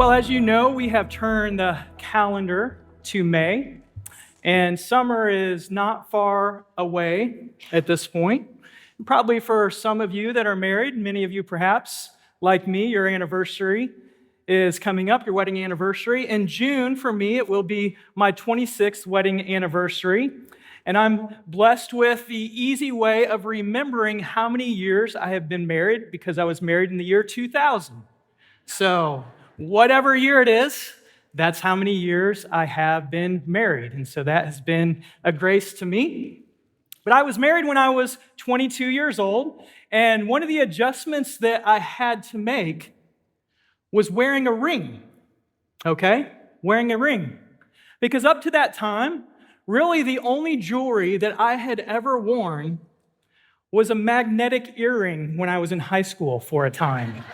Well, as you know, we have turned the calendar to May, and summer is not far away at this point. Probably for some of you that are married, many of you perhaps, like me, your anniversary is coming up, your wedding anniversary. In June, for me, it will be my 26th wedding anniversary. And I'm blessed with the easy way of remembering how many years I have been married because I was married in the year 2000. So, whatever year it is, that's how many years I have been married. And so that has been a grace to me. But I was married when I was 22 years old, and one of the adjustments that I had to make was wearing a ring, okay? Wearing a ring. Because up to that time, really the only jewelry that I had ever worn was a magnetic earring when I was in high school for a time.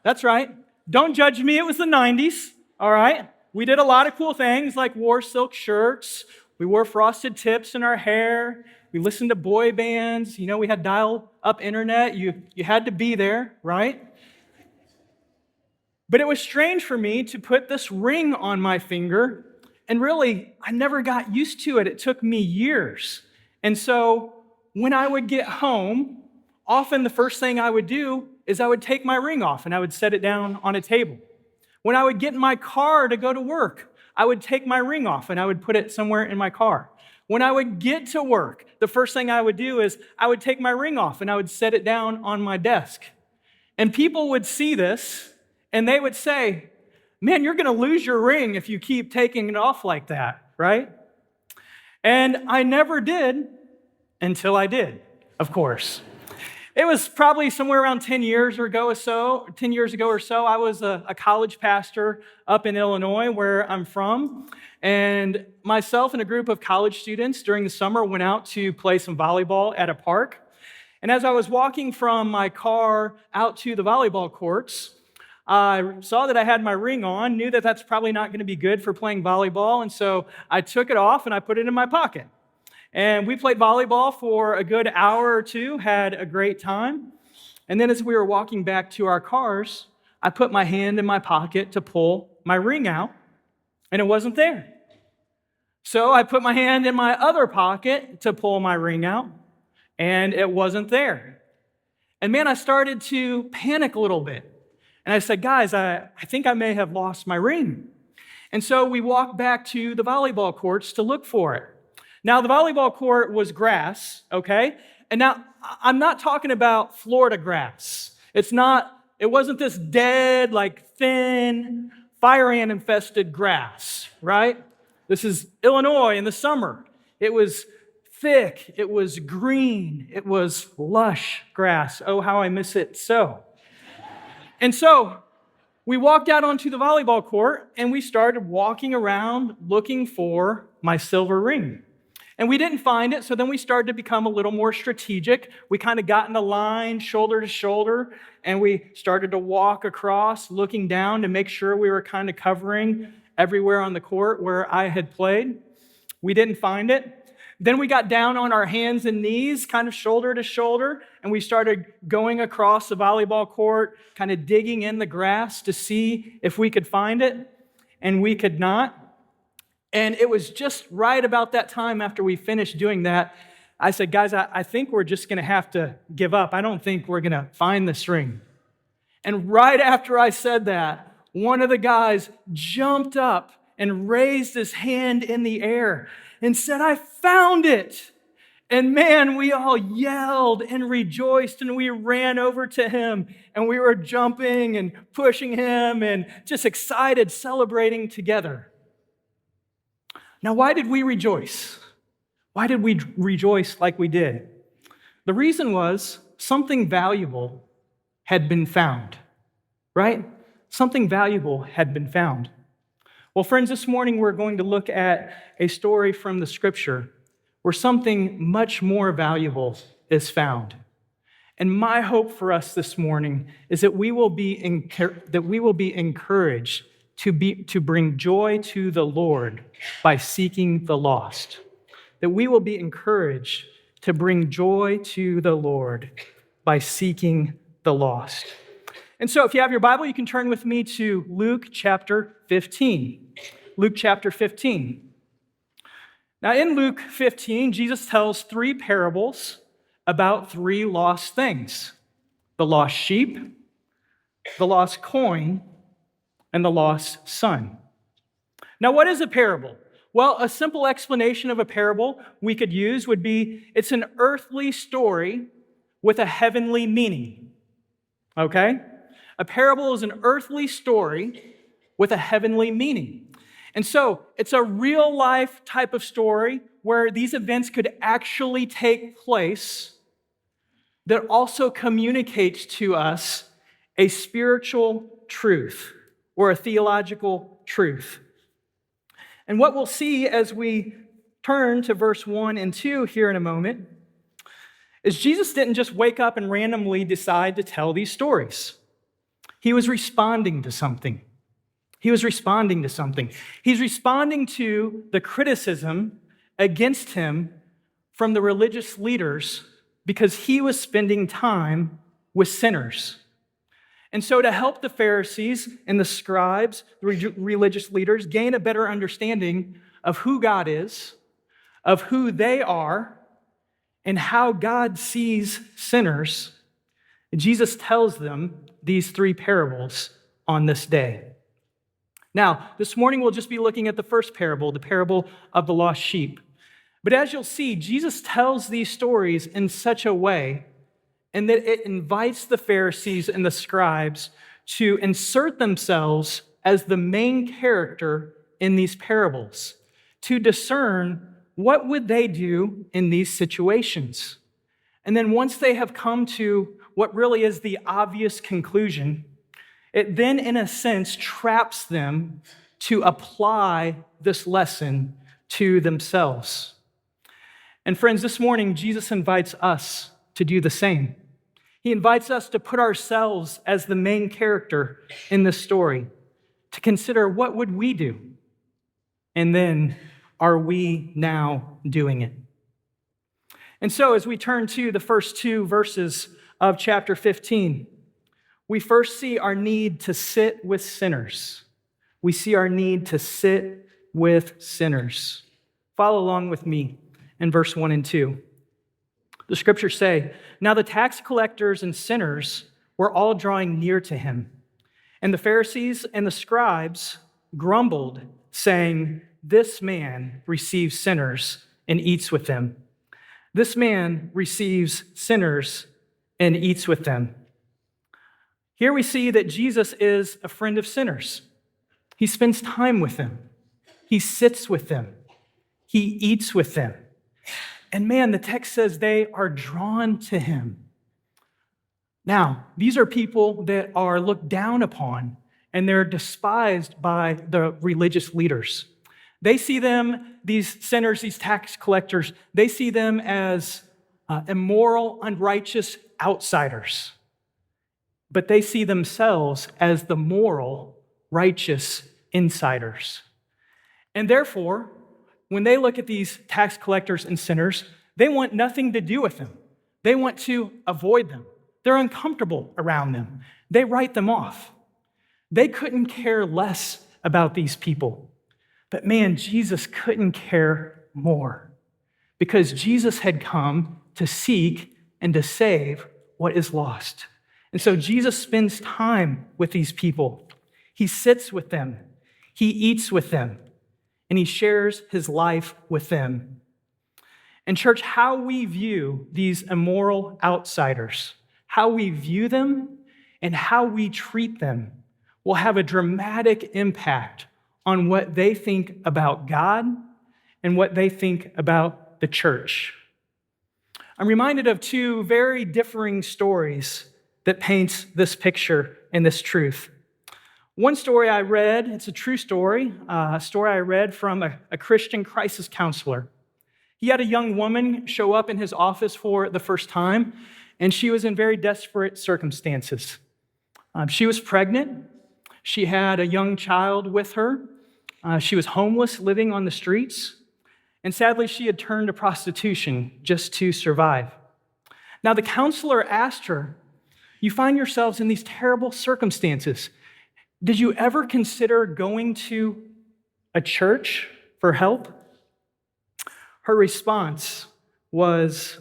That's right. Don't judge me, it was the 90s, all right? We did a lot of cool things like wore silk shirts, we wore frosted tips in our hair, we listened to boy bands, we had dial-up internet, you had to be there, right? But it was strange for me to put this ring on my finger, and really, I never got used to it. It took me years. And so when I would get home, often the first thing I would do is I would take my ring off and I would set it down on a table. When I would get in my car to go to work, I would take my ring off and I would put it somewhere in my car. When I would get to work, the first thing I would do is I would take my ring off and I would set it down on my desk. And people would see this and they would say, "Man, you're going to lose your ring if you keep taking it off like that," right? And I never did until I did, of course. It was probably somewhere around 10 years ago or so. I was a college pastor up in Illinois, where I'm from. And myself and a group of college students during the summer went out to play some volleyball at a park. And as I was walking from my car out to the volleyball courts, I saw that I had my ring on, knew that that's probably not going to be good for playing volleyball. And so I took it off and I put it in my pocket. And we played volleyball for a good hour or two, had a great time. And then as we were walking back to our cars, I put my hand in my pocket to pull my ring out, and it wasn't there. So I put my hand in my other pocket to pull my ring out, and it wasn't there. And man, I started to panic a little bit. And I said, "Guys, I think I may have lost my ring." And so we walked back to the volleyball courts to look for it. Now, the volleyball court was grass, okay? And now, I'm not talking about Florida grass. It wasn't this dead, thin, fire ant-infested grass, right? This is Illinois in the summer. It was thick, it was green, it was lush grass. Oh, how I miss it so. And so, we walked out onto the volleyball court, and we started walking around looking for my silver ring. And we didn't find it, so then we started to become a little more strategic. We kind of got in a line, shoulder to shoulder, and we started to walk across, looking down to make sure we were kind of covering everywhere on the court where I had played. We didn't find it. Then we got down on our hands and knees, kind of shoulder to shoulder, and we started going across the volleyball court, kind of digging in the grass to see if we could find it, and we could not. And it was just right about that time after we finished doing that, I said, "Guys, I think we're just going to have to give up. I don't think we're going to find this ring." And right after I said that, one of the guys jumped up and raised his hand in the air and said, "I found it." And man, we all yelled and rejoiced, and we ran over to him, and we were jumping and pushing him and just excited, celebrating together. Now, why did we rejoice? Why did we rejoice like we did? The reason was something valuable had been found, right? Something valuable had been found. Well, friends, this morning we're going to look at a story from the Scripture where something much more valuable is found. And my hope for us this morning is that we will be encouraged to bring joy to the Lord by seeking the lost. That we will be encouraged to bring joy to the Lord by seeking the lost. And so if you have your Bible, you can turn with me to Luke chapter 15. Luke chapter 15. Now, in Luke 15, Jesus tells three parables about three lost things: the lost sheep, the lost coin, and the lost son. Now, what is a parable? Well, a simple explanation of a parable we could use would be it's an earthly story with a heavenly meaning. Okay? A parable is an earthly story with a heavenly meaning. And so it's a real life type of story where these events could actually take place that also communicates to us a spiritual truth or a theological truth. And what we'll see as we turn to verse 1 and 2 here in a moment is Jesus didn't just wake up and randomly decide to tell these stories. He was responding to something. He's responding to the criticism against him from the religious leaders because he was spending time with sinners. And so to help the Pharisees and the scribes, the religious leaders, gain a better understanding of who God is, of who they are, and how God sees sinners, Jesus tells them these three parables on this day. Now, this morning we'll just be looking at the first parable, the parable of the lost sheep. But as you'll see, Jesus tells these stories in such a way and that it invites the Pharisees and the scribes to insert themselves as the main character in these parables, to discern what would they do in these situations. And then once they have come to what really is the obvious conclusion, it then, in a sense, traps them to apply this lesson to themselves. And friends, this morning, Jesus invites us to do the same. He invites us to put ourselves as the main character in this story, to consider what would we do? And then, are we now doing it? And so, as we turn to the first two verses of chapter 15, we first see our need to sit with sinners. We see our need to sit with sinners. Follow along with me in verse 1 and 2. The scriptures say, "Now the tax collectors and sinners were all drawing near to him. And the Pharisees and the scribes grumbled, saying, 'This man receives sinners and eats with them. This man receives sinners and eats with them.'" Here we see that Jesus is a friend of sinners. He spends time with them. He sits with them. He eats with them. And man, the text says they are drawn to him. Now, these are people that are looked down upon, and they're despised by the religious leaders. They see them, these sinners, these tax collectors, they see them as immoral, unrighteous outsiders. But they see themselves as the moral, righteous insiders. And therefore, when they look at these tax collectors and sinners, they want nothing to do with them. They want to avoid them. They're uncomfortable around them. They write them off. They couldn't care less about these people. But man, Jesus couldn't care more, because Jesus had come to seek and to save what is lost. And so Jesus spends time with these people. He sits with them. He eats with them. And he shares his life with them. And church, how we view these immoral outsiders, how we view them, and how we treat them will have a dramatic impact on what they think about God and what they think about the church. I'm reminded of two very differing stories that paints this picture and this truth. One story I read, it's a true story, a story I read from a Christian crisis counselor. He had a young woman show up in his office for the first time, and she was in very desperate circumstances. She was pregnant. She had a young child with her. She was homeless, living on the streets. And sadly, she had turned to prostitution just to survive. Now, the counselor asked her, you find yourselves in these terrible circumstances. Did you ever consider going to a church for help? Her response was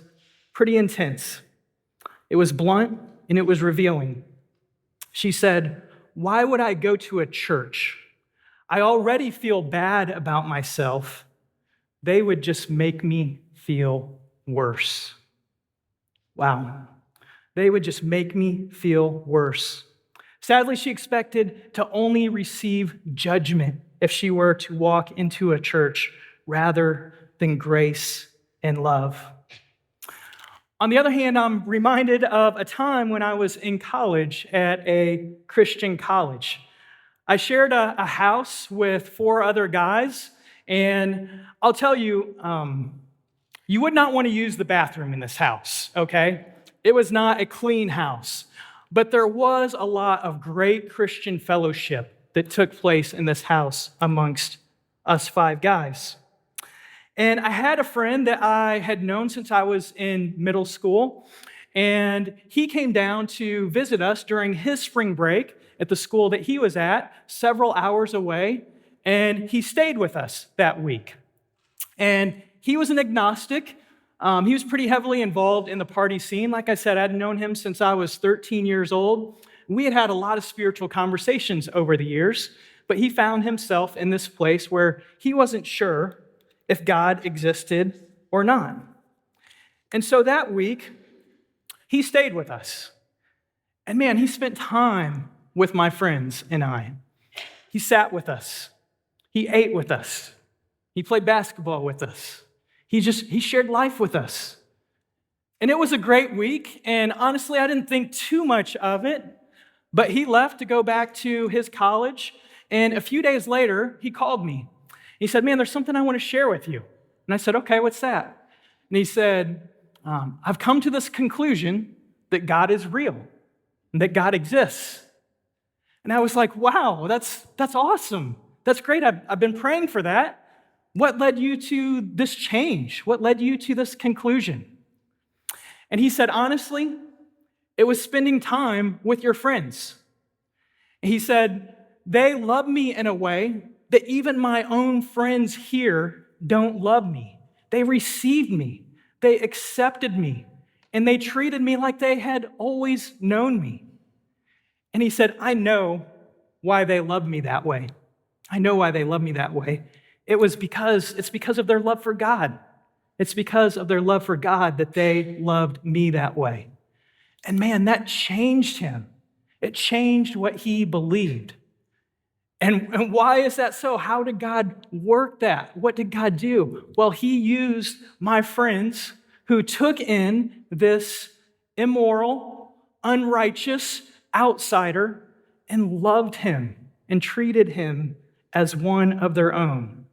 pretty intense. It was blunt and it was revealing. She said, "Why would I go to a church? I already feel bad about myself. They would just make me feel worse." Wow. They would just make me feel worse. Sadly, she expected to only receive judgment if she were to walk into a church rather than grace and love. On the other hand, I'm reminded of a time when I was in college at a Christian college. I shared a house with 4 other guys, and I'll tell you, you would not want to use the bathroom in this house, okay? It was not a clean house, but there was a lot of great Christian fellowship that took place in this house amongst us 5 guys. And I had a friend that I had known since I was in middle school, and he came down to visit us during his spring break at the school that he was at, several hours away, and he stayed with us that week. And he was an agnostic. He was pretty heavily involved in the party scene. Like I said, I'd known him since I was 13 years old. We had had a lot of spiritual conversations over the years, but he found himself in this place where he wasn't sure if God existed or not. And so that week, he stayed with us. And man, he spent time with my friends and I. He sat with us. He ate with us. He played basketball with us. He shared life with us. And it was a great week, and honestly, I didn't think too much of it, but he left to go back to his college, and a few days later, he called me. He said, "Man, there's something I want to share with you." And I said, "Okay, what's that?" And he said, "I've come to this conclusion that God is real and that God exists." And I was like, "Wow, that's awesome. That's great. I've been praying for that. What led you to this change? What led you to this conclusion?" And he said, "Honestly, it was spending time with your friends." And he said, "They love me in a way that even my own friends here don't love me. They received me, they accepted me, and they treated me like they had always known me." And he said, "I know why they love me that way. I know why they love me that way. It's because of their love for God. It's because of their love for God that they loved me that way." And man, that changed him. It changed what he believed. And why is that so? How did God work that? What did God do? Well, he used my friends who took in this immoral, unrighteous outsider and loved him and treated him as one of their own.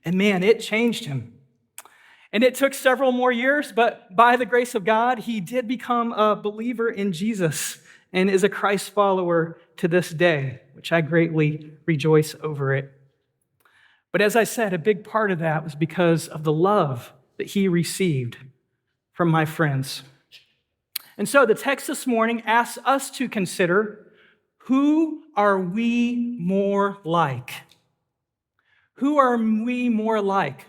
And man, it changed him. And it took several more years, but by the grace of God, he did become a believer in Jesus and is a Christ follower to this day, which I greatly rejoice over it. But as I said, a big part of that was because of the love that he received from my friends. And so the text this morning asks us to consider, who are we more like? Who are we more like?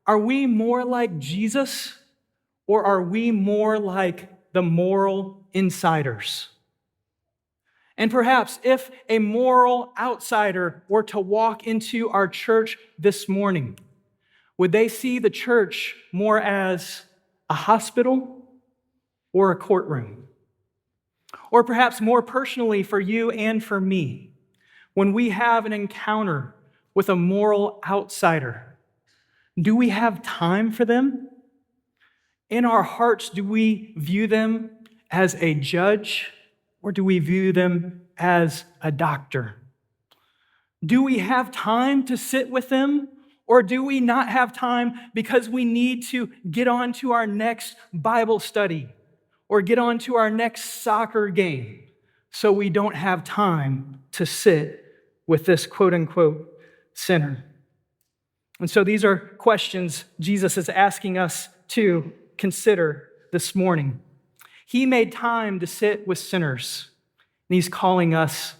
Are we more like Jesus, or are we more like the moral insiders? And perhaps if a moral outsider were to walk into our church this morning, would they see the church more as a hospital or a courtroom? Or perhaps more personally for you and for me, when we have an encounter with a moral outsider, do we have time for them? In our hearts, do we view them as a judge, or do we view them as a doctor? Do we have time to sit with them, or do we not have time because we need to get on to our next Bible study or get on to our next soccer game, so we don't have time to sit with this quote-unquote sinner? And so these are questions Jesus is asking us to consider this morning. He made time to sit with sinners, and he's calling us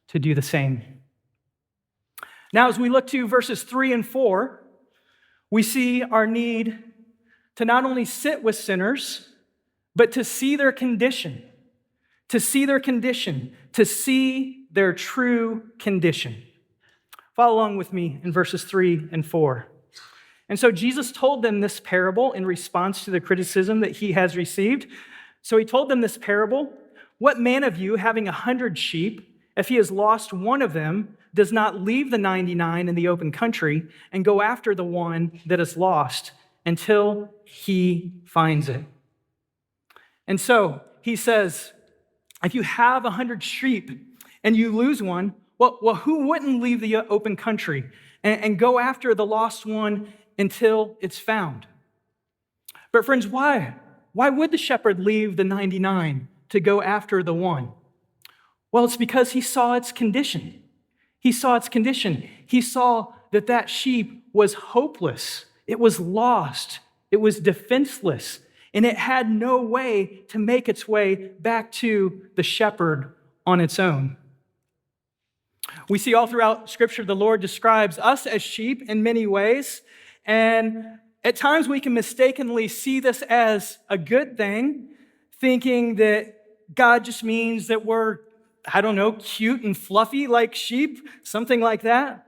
to do the same. Now, as we look to verses 3 and 4, we see our need to not only sit with sinners, but to see their condition, to see their condition, to see their true condition. Follow along with me in verses 3 and 4. And so Jesus told them this parable in response to the criticism that he has received. So he told them this parable. What man of you, having 100 sheep, if he has lost one of them, does not leave the 99 in the open country and go after the one that is lost until he finds it? And so he says, if you have 100 sheep and you lose one, well, who wouldn't leave the open country and go after the lost one until it's found? But friends, why? Why would the shepherd leave the 99 to go after the one? Well, it's because he saw its condition. He saw its condition. He saw that that sheep was hopeless. It was lost. It was defenseless. And it had no way to make its way back to the shepherd on its own. We see all throughout Scripture the Lord describes us as sheep in many ways. And at times we can mistakenly see this as a good thing, thinking that God just means that we're, cute and fluffy like sheep, something like that.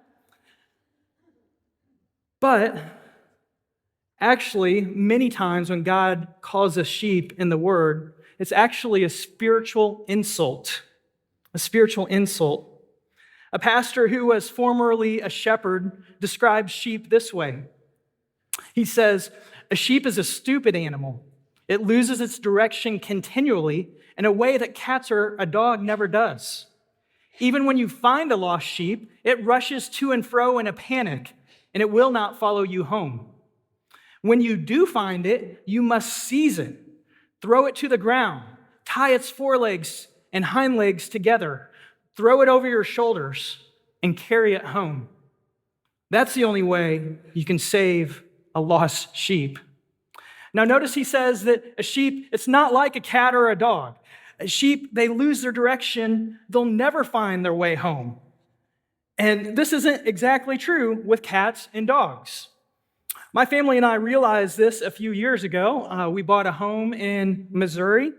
But actually, many times when God calls us sheep in the Word, it's actually a spiritual insult. A spiritual insult. A pastor who was formerly a shepherd describes sheep this way. He says, a sheep is a stupid animal. It loses its direction continually in a way that cats or a dog never does. Even when you find a lost sheep, it rushes to and fro in a panic, and it will not follow you home. When you do find it, you must seize it, throw it to the ground, tie its forelegs and hind legs together, throw it over your shoulders, and carry it home. That's the only way you can save a lost sheep. Now notice he says that a sheep, it's not like a cat or a dog. A sheep, they lose their direction, they'll never find their way home. And this isn't exactly true with cats and dogs. My family and I realized this a few years ago. We bought a home in Missouri.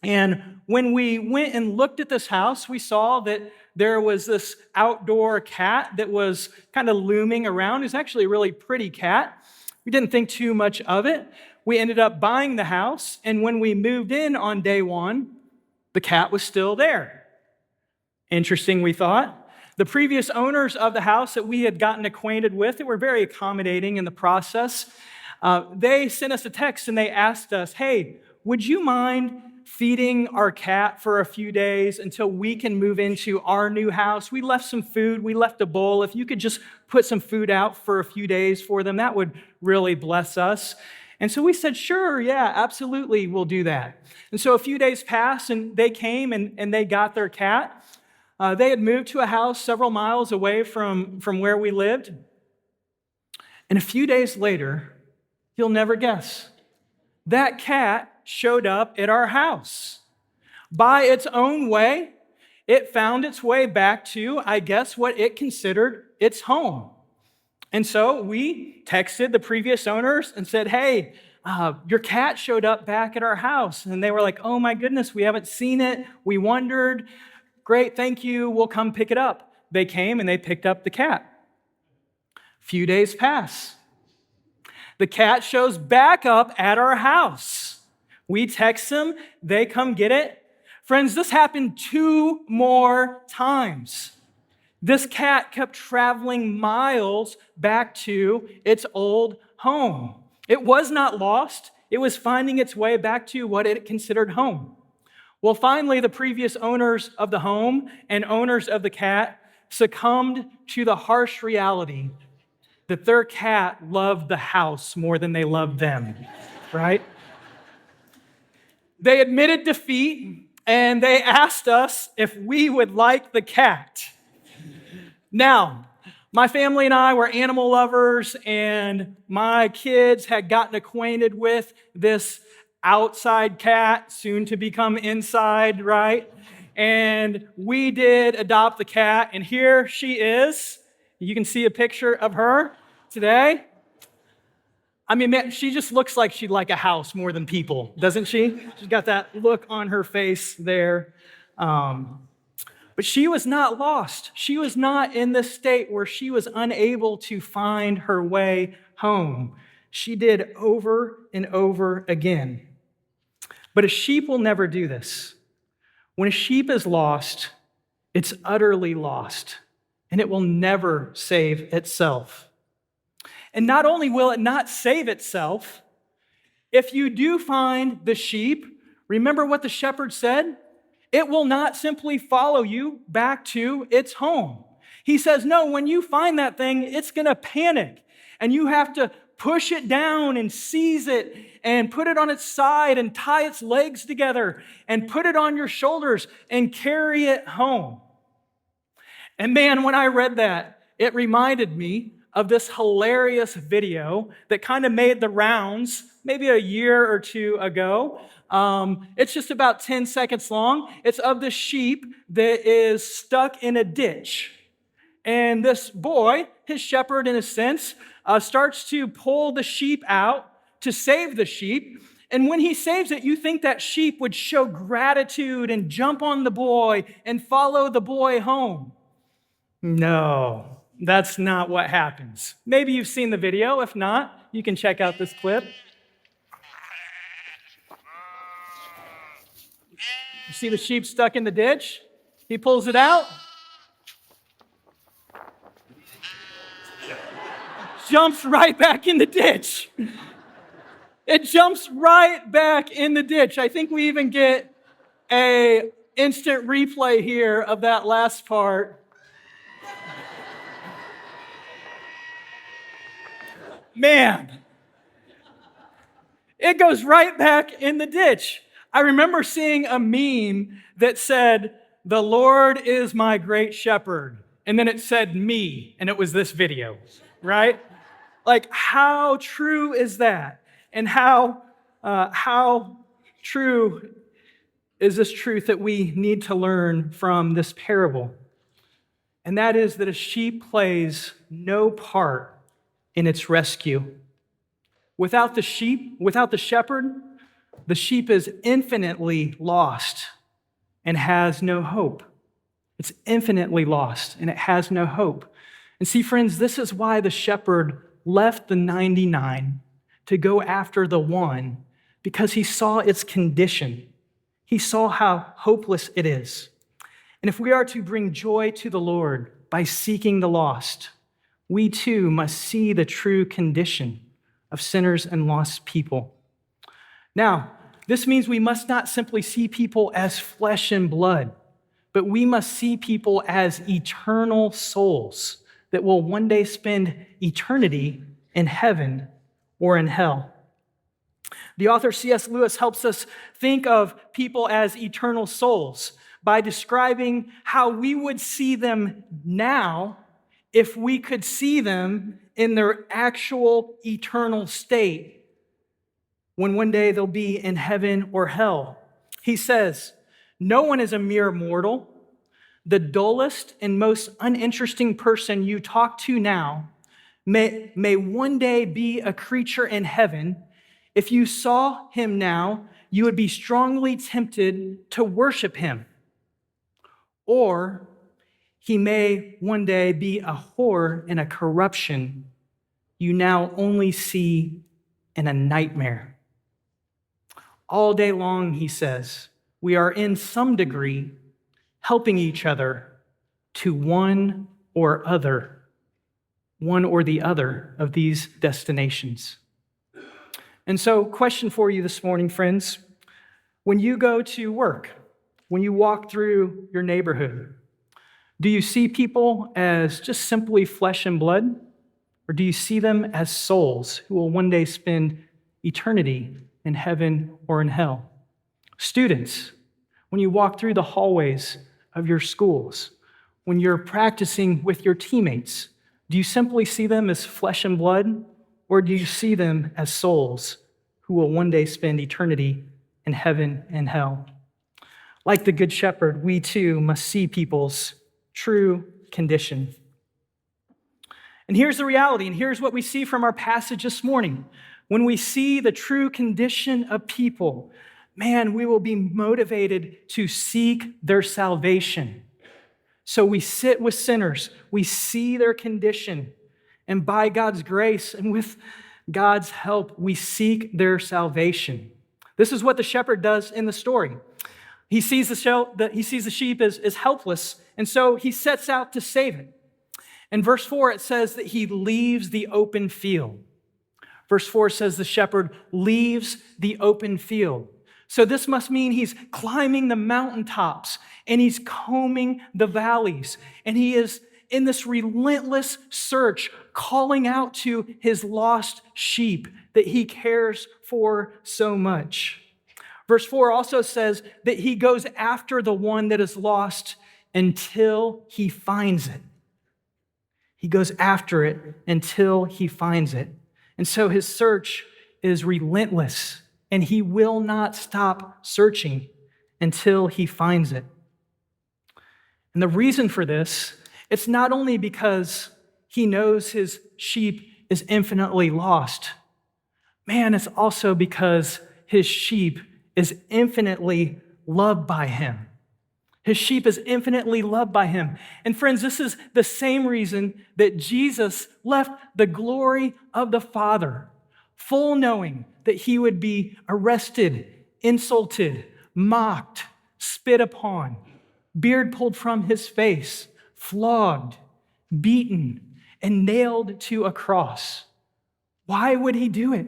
And when we went and looked at this house, we saw that there was this outdoor cat that was kind of looming around. It's actually a really pretty cat. We didn't think too much of it. We ended up buying the house, and when we moved in on day one, the cat was still there. Interesting, we thought. The previous owners of the house that we had gotten acquainted with, they were very accommodating in the process. They sent us a text and they asked us, hey, would you mind feeding our cat for a few days until we can move into our new house? We left some food, we left a bowl. If you could just put some food out for a few days for them, that would really bless us. And so we said, sure, yeah, absolutely, we'll do that. And so a few days passed and they came and they got their cat. They had moved to a house several miles away from where we lived. And a few days later, you'll never guess, that cat showed up at our house. By its own way, it found its way back to, I guess, what it considered its home. And so we texted the previous owners and said, hey, your cat showed up back at our house. And they were like, oh my goodness, we haven't seen it. We wondered. Great, thank you. We'll come pick it up. They came and they picked up the cat. A few days pass. The cat shows back up at our house. We text them. They come get it. Friends, this happened 2 more times. This cat kept traveling miles back to its old home. It was not lost. It was finding its way back to what it considered home. Well, finally, the previous owners of the home and owners of the cat succumbed to the harsh reality that their cat loved the house more than they loved them, right? They admitted defeat, and they asked us if we would like the cat. Now, my family and I were animal lovers, and my kids had gotten acquainted with this outside cat, soon to become inside, right? And we did adopt the cat, and here she is. You can see a picture of her today. I mean, man, she just looks like she'd like a house more than people, doesn't she? She's got that look on her face there. But she was not lost. She was not in this state where she was unable to find her way home. She did over and over again. But a sheep will never do this. When a sheep is lost, it's utterly lost, and it will never save itself. And not only will it not save itself, if you do find the sheep, remember what the shepherd said? It will not simply follow you back to its home. He says, no, when you find that thing, it's going to panic, and you have to push it down and seize it and put it on its side and tie its legs together and put it on your shoulders and carry it home. And man, when I read that, it reminded me of this hilarious video that kind of made the rounds maybe a year or two ago. It's just about 10 seconds long. It's of the sheep that is stuck in a ditch. And this boy, his shepherd in a sense, starts to pull the sheep out to save the sheep. And when he saves it, you think that sheep would show gratitude and jump on the boy and follow the boy home. No. That's not what happens. Maybe you've seen the video. If not, you can check out this clip. You see the sheep stuck in the ditch? He pulls it out. Jumps right back in the ditch. It jumps right back in the ditch. I think we even get an instant replay here of that last part. Man, it goes right back in the ditch. I remember seeing a meme that said, "The Lord is my great shepherd." And then it said me, and it was this video, right? Like, how true is that? And how true is this truth that we need to learn from this parable? And that is that a sheep plays no part in its rescue. Without the sheep, without the shepherd, the sheep is infinitely lost and has no hope. It's infinitely lost and it has no hope. And see, friends, this is why the shepherd left the 99 to go after the one, because he saw its condition. He saw how hopeless it is. And if we are to bring joy to the Lord by seeking the lost, we too must see the true condition of sinners and lost people. Now, this means we must not simply see people as flesh and blood, but we must see people as eternal souls that will one day spend eternity in heaven or in hell. The author C.S. Lewis helps us think of people as eternal souls by describing how we would see them now if we could see them in their actual eternal state, when one day they'll be in heaven or hell. He says, no one is a mere mortal. The dullest and most uninteresting person you talk to now may one day be a creature in heaven. If you saw him now, you would be strongly tempted to worship him. Or he may one day be a horror and a corruption you now only see in a nightmare. All day long, he says, we are in some degree helping each other to one or the other of these destinations. And so, question for you this morning, friends. When you go to work, when you walk through your neighborhood, do you see people as just simply flesh and blood? Or do you see them as souls who will one day spend eternity in heaven or in hell? Students, when you walk through the hallways of your schools, when you're practicing with your teammates, do you simply see them as flesh and blood? Or do you see them as souls who will one day spend eternity in heaven and hell. Like the Good Shepherd, we too must see people's true condition. And here's the reality, and here's what we see from our passage this morning. When we see the true condition of people, man, we will be motivated to seek their salvation. So we sit with sinners, we see their condition, and by God's grace and with God's help, we seek their salvation. This is what the shepherd does in the story. He sees the sheep as helpless, and so he sets out to save it. In verse 4, it says that he leaves the open field. Verse 4 says the shepherd leaves the open field. So this must mean he's climbing the mountaintops and he's combing the valleys. And he is in this relentless search, calling out to his lost sheep that he cares for so much. Verse 4 also says that he goes after the one that is lost until he finds it. He goes after it until he finds it. And so his search is relentless, and he will not stop searching until he finds it. And the reason for this, it's not only because he knows his sheep is infinitely lost. Man, it's also because his sheep is infinitely loved by him. His sheep is infinitely loved by him. And friends, this is the same reason that Jesus left the glory of the Father, full knowing that he would be arrested, insulted, mocked, spit upon, beard pulled from his face, flogged, beaten, and nailed to a cross. Why would he do it?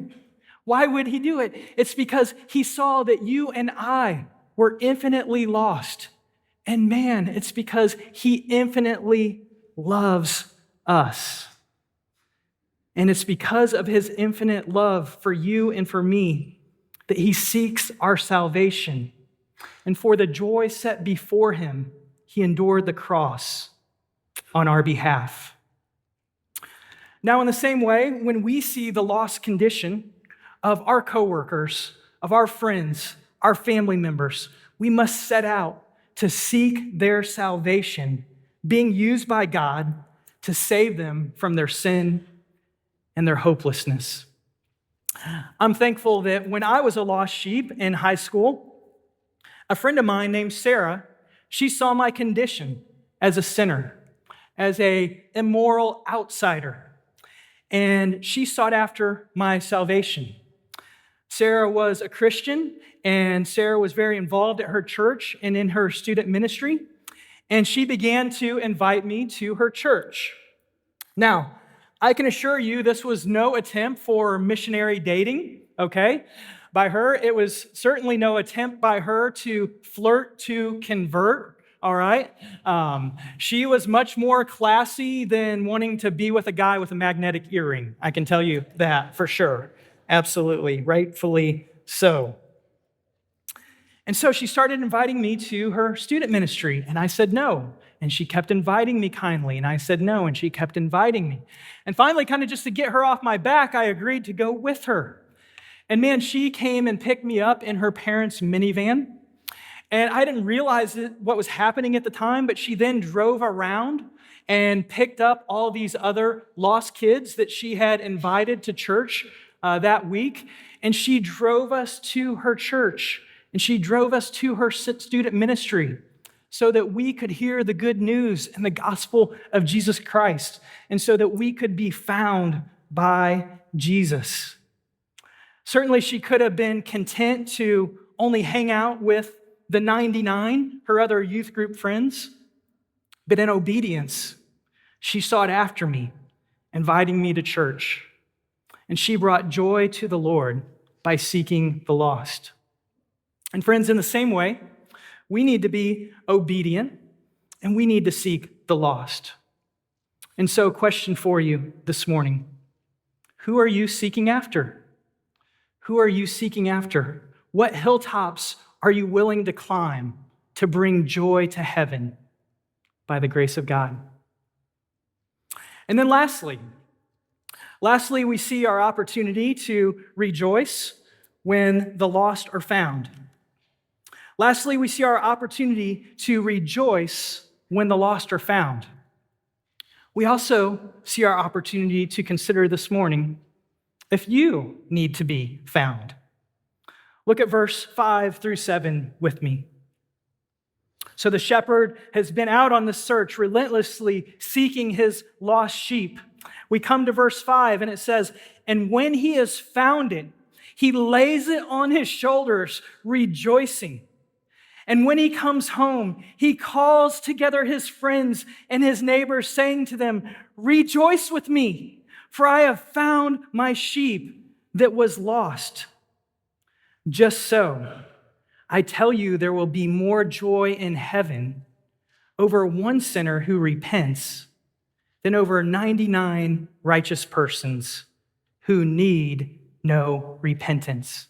Why would he do it? It's because he saw that you and I were infinitely lost. And man, it's because he infinitely loves us. And it's because of his infinite love for you and for me that he seeks our salvation. And for the joy set before him, he endured the cross on our behalf. Now, in the same way, when we see the lost condition of our coworkers, of our friends, our family members, we must set out to seek their salvation, being used by God to save them from their sin and their hopelessness. I'm thankful that when I was a lost sheep in high school, a friend of mine named Sarah, she saw my condition as a sinner, as an immoral outsider, and she sought after my salvation. Sarah was a Christian, and Sarah was very involved at her church and in her student ministry, and she began to invite me to her church. Now, I can assure you this was no attempt for missionary dating, okay? By her, it was certainly no attempt by her to flirt to convert, all right? She was much more classy than wanting to be with a guy with a magnetic earring. I can tell you that for sure. Absolutely, rightfully so. And so she started inviting me to her student ministry, and I said no. And she kept inviting me kindly, and I said no, and she kept inviting me. And finally, kind of just to get her off my back, I agreed to go with her. And man, she came and picked me up in her parents' minivan. And I didn't realize what was happening at the time, but she then drove around and picked up all these other lost kids that she had invited to church that week. And she drove us to her church, and she drove us to her student ministry so that we could hear the good news and the gospel of Jesus Christ, and so that we could be found by Jesus. Certainly, she could have been content to only hang out with the 99, her other youth group friends, but in obedience, she sought after me, inviting me to church, and she brought joy to the Lord by seeking the lost. And friends, in the same way, we need to be obedient, and we need to seek the lost. And so, question for you this morning: who are you seeking after? Who are you seeking after? What hilltops are you willing to climb to bring joy to heaven by the grace of God? And then lastly, we see our opportunity to rejoice when the lost are found. Lastly, we see our opportunity to rejoice when the lost are found. We also see our opportunity to consider this morning if you need to be found. Look at verse 5 through 7 with me. So the shepherd has been out on the search, relentlessly seeking his lost sheep. We come to verse 5, and it says, "And when he has found it, he lays it on his shoulders, rejoicing. And when he comes home, he calls together his friends and his neighbors, saying to them, 'Rejoice with me, for I have found my sheep that was lost.' Just so, I tell you, there will be more joy in heaven over one sinner who repents than over 99 righteous persons who need no repentance."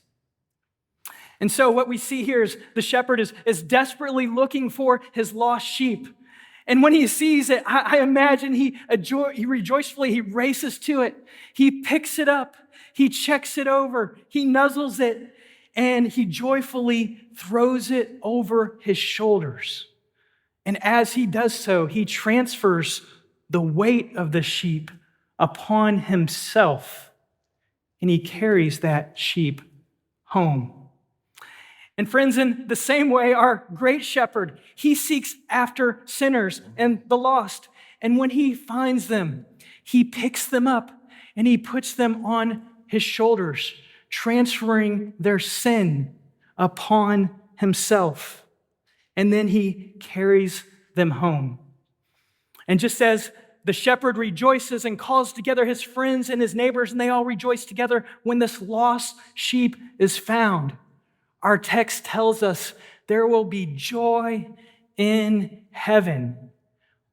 And so what we see here is the shepherd is desperately looking for his lost sheep. And when he sees it, I imagine he rejoicefully, he races to it. He picks it up. He checks it over. He nuzzles it. And he joyfully throws it over his shoulders. And as he does so, he transfers the weight of the sheep upon himself. And he carries that sheep home. And friends, in the same way, our great shepherd, he seeks after sinners and the lost. And when he finds them, he picks them up and he puts them on his shoulders, transferring their sin upon himself. And then he carries them home. And just as the shepherd rejoices and calls together his friends and his neighbors, and they all rejoice together when this lost sheep is found, our text tells us there will be joy in heaven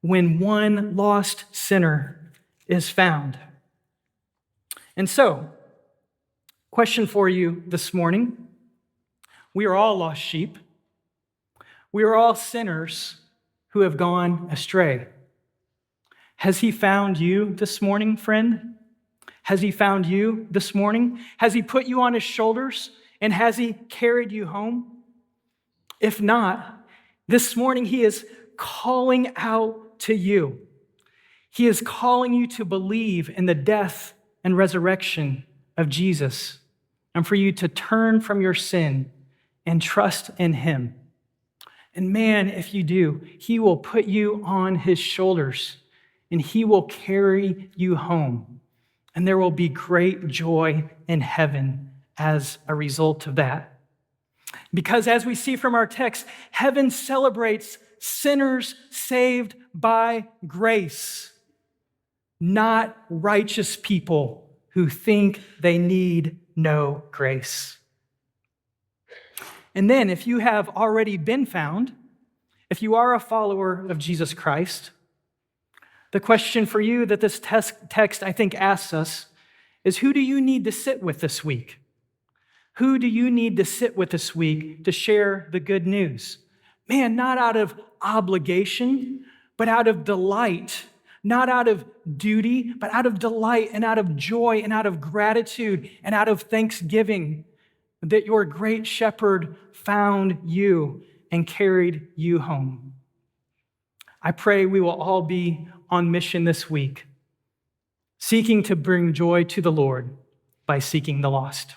when one lost sinner is found. And so, question for you this morning. We are all lost sheep. We are all sinners who have gone astray. Has he found you this morning, friend? Has he found you this morning? Has he put you on his shoulders? And has he carried you home? If not, this morning he is calling out to you. He is calling you to believe in the death and resurrection of Jesus, and for you to turn from your sin and trust in him. And man, if you do, he will put you on his shoulders, and he will carry you home. And there will be great joy in heaven as a result of that. Because as we see from our text, heaven celebrates sinners saved by grace, not righteous people who think they need no grace. And then, if you have already been found, if you are a follower of Jesus Christ, the question for you that this text, I think, asks us is, who do you need to sit with this week? Who do you need to sit with this week to share the good news? Man, not out of obligation, but out of delight. Not out of duty, but out of delight and out of joy and out of gratitude and out of thanksgiving that your great shepherd found you and carried you home. I pray we will all be on mission this week, seeking to bring joy to the Lord by seeking the lost.